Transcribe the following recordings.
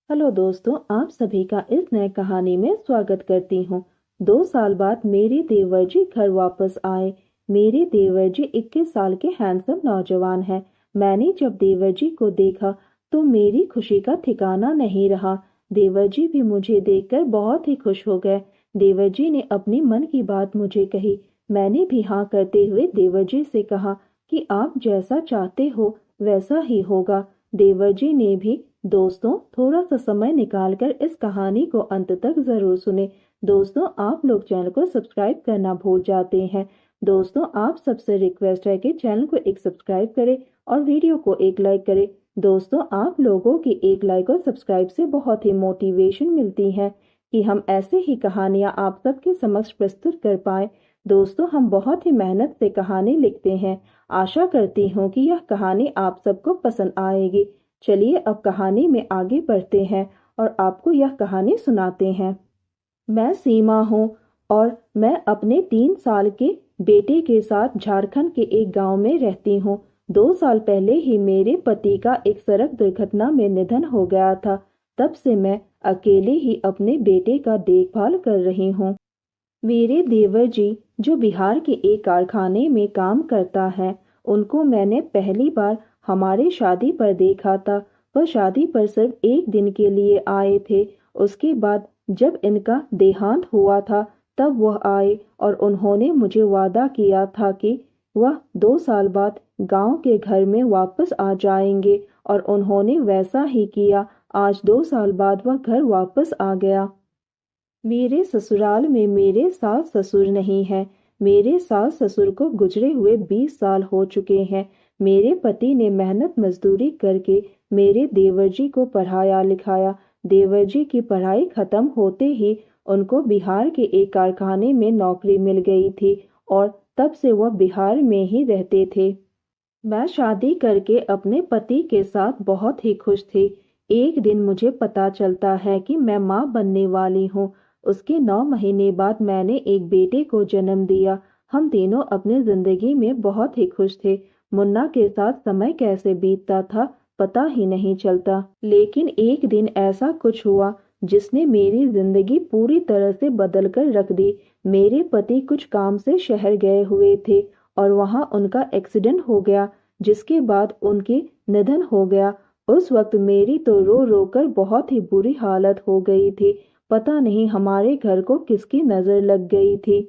Hello दोस्तों, आप सभी का इस नए कहानी में स्वागत करती हूँ। 2 साल बाद मेरे देवर जी घर वापस आए। मेरे देवर जी 21 साल के हैंडसम नौजवान हैं। मैंने जब देवर जी को देखा तो मेरी खुशी का ठिकाना नहीं रहा। देवर जी भी मुझे देखकर बहुत ही खुश हो गए। देवर जी ने अपनी मन की बात मुझे कही। मैंने भी हाँ करते हुए देवर जी से कहा कि आप जैसा चाहते हो वैसा ही होगा। देवर जी ने भी। दोस्तों, थोड़ा सा समय निकालकर इस कहानी को अंत तक जरूर सुने। दोस्तों, आप लोग चैनल को सब्सक्राइब करना भूल जाते हैं। दोस्तों, आप सबसे रिक्वेस्ट है कि चैनल को एक सब्सक्राइब करें और वीडियो को एक लाइक करें। दोस्तों, आप लोगों की एक लाइक और सब्सक्राइब से बहुत ही मोटिवेशन मिलती है कि हम ऐसे ही कहानियां आप सबके समक्ष प्रस्तुत कर पाए। दोस्तों, हम बहुत ही मेहनत से कहानी लिखते हैं। आशा करती हूँ कि यह कहानी आप सबको पसंद आएगी। चलिए अब कहानी में आगे बढ़ते हैं और आपको यह कहानी सुनाते हैं। मैं सीमा हूँ और मैं अपने 3 साल के बेटे के साथ झारखंड के एक गांव में रहती हूँ। 2 साल पहले ही मेरे पति का एक सड़क दुर्घटना में निधन हो गया था। तब से मैं अकेले ही अपने बेटे का देखभाल कर रही हूँ। मेरे देवर जी जो बिहार के एक कारखाने में काम करता है, उनको मैंने पहली बार हमारे शादी पर देखा था। वह शादी पर सिर्फ एक दिन के लिए आए थे। उसके बाद जब इनका देहांत हुआ था तब वह आए और उन्होंने मुझे वादा किया था कि वह 2 साल बाद गांव के घर में वापस आ जाएंगे और उन्होंने वैसा ही किया। आज 2 साल बाद वह घर वापस आ गया। मेरे ससुराल में मेरे सास ससुर नहीं है। मेरे सास ससुर को गुजरे हुए 20 साल हो चुके हैं। मेरे पति ने मेहनत मजदूरी करके मेरे देवर जी को पढ़ाया लिखाया। देवर जी की पढ़ाई खत्म होते ही उनको बिहार के एक कारखाने में नौकरी मिल गई थी और तब से वह बिहार में ही रहते थे। मैं शादी करके अपने पति के साथ बहुत ही खुश थी। एक दिन मुझे पता चलता है कि मैं माँ बनने वाली हूँ। उसके 9 महीने बाद मैंने एक बेटे को जन्म दिया। हम तीनों अपनी जिंदगी में बहुत ही खुश थे। मुन्ना के साथ समय कैसे बीतता था पता ही नहीं चलता। लेकिन एक दिन ऐसा कुछ हुआ जिसने मेरी जिंदगी पूरी तरह से बदल कर रख दी। मेरे पति कुछ काम से शहर गए हुए थे और वहां उनका एक्सीडेंट हो गया, जिसके बाद उनके निधन हो गया। उस वक्त मेरी तो रो रो कर बहुत ही बुरी हालत हो गई थी। पता नहीं हमारे घर को किसकी नजर लग गई थी।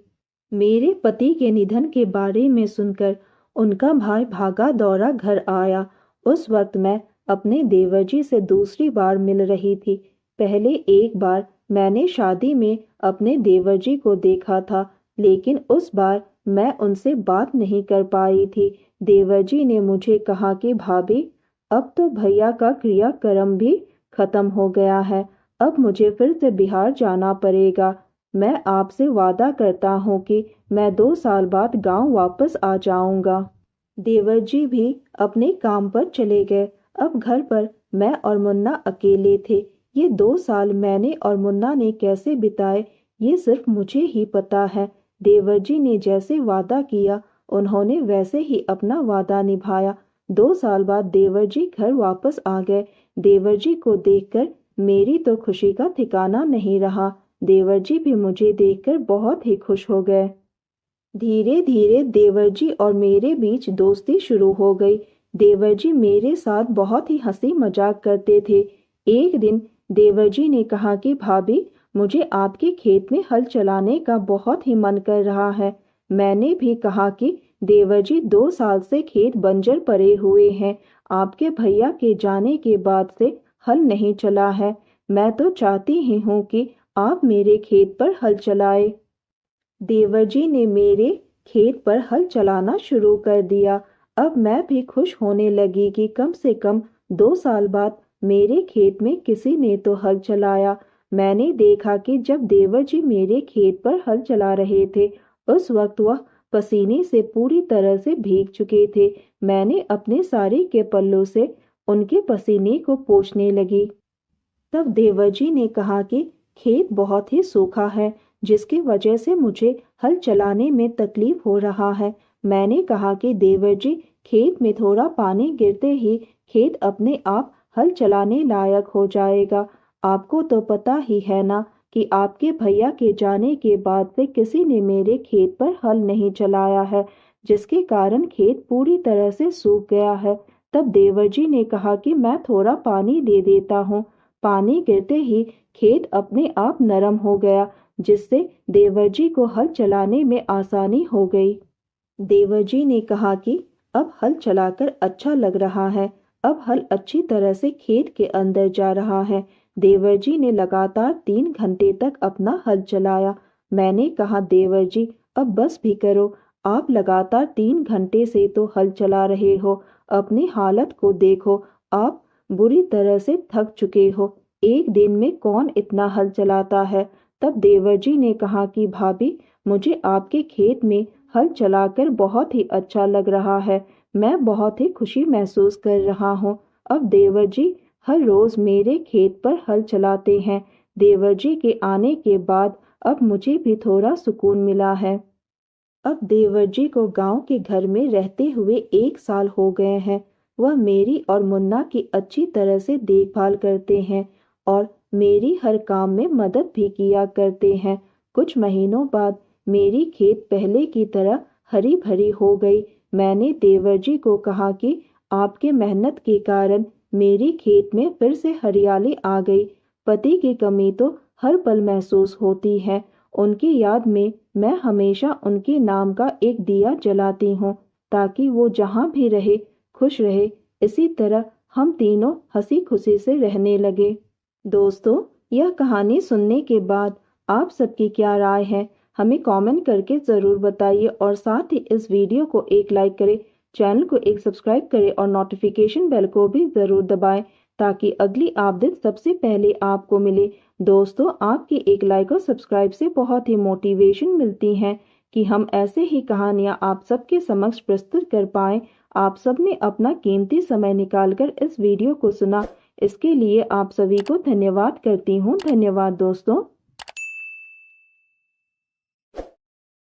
मेरे पति के निधन के बारे में सुनकर उनका भाई भागा दौड़ा घर आया। उस वक्त मैं अपने देवर जी से दूसरी बार मिल रही थी। पहले एक बार मैंने शादी में अपने देवर जी को देखा था, लेकिन उस बार मैं उनसे बात नहीं कर पाई थी। देवर जी ने मुझे कहा कि भाभी, अब तो भैया का क्रियाक्रम भी खत्म हो गया है। अब मुझे फिर से बिहार जाना पड़ेगा। मैं आपसे वादा करता हूँ कि मैं 2 साल बाद गांव वापस आ जाऊंगा। देवर जी भी अपने काम पर चले गए। अब घर पर मैं और मुन्ना अकेले थे। ये 2 साल मैंने और मुन्ना ने कैसे बिताए ये सिर्फ मुझे ही पता है। देवर जी ने जैसे वादा किया उन्होंने वैसे ही अपना वादा निभाया। 2 साल बाद देवर जी घर वापस आ गए। देवर जी को देखकर मेरी तो खुशी का ठिकाना नहीं रहा। देवर जी भी मुझे देखकर बहुत ही खुश हो गए। धीरे धीरे देवर जी और मेरे बीच दोस्ती शुरू हो गई। देवर जी मेरे साथ बहुत ही हंसी मजाक करते थे। एक दिन देवर जी ने कहा कि भाभी, मुझे आपके खेत में हल चलाने का बहुत ही मन कर रहा है। मैंने भी कहा कि देवर जी 2 साल से खेत बंजर पड़े हुए हैं। आपके भैया के जाने के बाद से हल नहीं चला है। मैं तो चाहती ही हूँ कि आप मेरे खेत पर हल चलाए। देवर जी ने मेरे खेत पर हल चलाना शुरू कर दिया। अब मैं भी खुश होने लगी कि कम से कम 2 साल बाद मेरे खेत में किसी ने तो हल चलाया। मैंने देखा कि जब देवर जी मेरे खेत पर हल चला रहे थे उस वक्त वह पसीने से पूरी तरह से भीग चुके थे। मैंने अपने साड़ी के पल्लू से उनके पसीने को पोंछने लगी। तब देवर जी ने कहा कि खेत बहुत ही सूखा है, जिसकी वजह से मुझे हल चलाने में तकलीफ हो रहा है। मैंने कहा कि देवर जी, खेत में थोड़ा पानी गिरते ही खेत अपने आप हल चलाने लायक हो जाएगा। आपको तो पता ही है ना कि आपके भैया के जाने के बाद से किसी ने मेरे खेत पर हल नहीं चलाया है, जिसके कारण खेत पूरी तरह से सूख गया है। तब देवर जी ने कहा कि मैं थोड़ा पानी दे देता हूँ। पानी गिरते ही खेत अपने आप नरम हो गया, जिससे देवर जी को हल चलाने में आसानी हो गई। देवर जी ने कहा कि अब हल चलाकर अच्छा लग रहा है, अब हल अच्छी तरह से खेत के अंदर जा रहा है। देवर जी ने लगातार 3 घंटे तक अपना हल चलाया। मैंने कहा, देवर जी अब बस भी करो, आप लगातार 3 घंटे से तो हल चला रहे हो, अपनी हालत को देखो, आप बुरी तरह से थक चुके हो। एक दिन में कौन इतना हल चलाता है। तब देवर जी ने कहा कि भाभी, मुझे आपके खेत में हल चलाकर बहुत ही अच्छा लग रहा है, मैं बहुत ही खुशी महसूस कर रहा हूँ। अब देवर जी हर रोज मेरे खेत पर हल चलाते हैं। देवर जी के आने के बाद अब मुझे भी थोड़ा सुकून मिला है। अब देवर जी को गांव के घर में रहते हुए 1 साल हो गए हैं। वह मेरी और मुन्ना की अच्छी तरह से देखभाल करते हैं और मेरी हर काम में मदद भी किया करते हैं। कुछ महीनों बाद मेरी खेत पहले की तरह हरी भरी हो गई। मैंने देवर जी को कहा कि आपके मेहनत के कारण मेरी खेत में फिर से हरियाली आ गई। पति की कमी तो हर पल महसूस होती है। उनकी याद में मैं हमेशा उनके नाम का एक दिया जलाती हूँ, ताकि वो जहाँ भी रहे खुश रहे। इसी तरह हम तीनों हंसी खुशी से रहने लगे। दोस्तों, यह कहानी सुनने के बाद आप सबकी क्या राय है, हमें कमेंट करके ज़रूर बताइए और साथ ही इस वीडियो को एक लाइक करें, चैनल को एक सब्सक्राइब करें और नोटिफिकेशन बेल को भी ज़रूर दबाएं, ताकि अगली अपडेट सबसे पहले आपको मिले। दोस्तों, आपकी एक लाइक और सब्सक्राइब से बहुत ही मोटिवेशन मिलती है कि हम ऐसे ही कहानियाँ आप सबके समक्ष प्रस्तुत कर पाएं। आप सब ने अपना कीमती समय निकालकर इस वीडियो को सुना, इसके लिए आप सभी को धन्यवाद करती हूँ। धन्यवाद दोस्तों।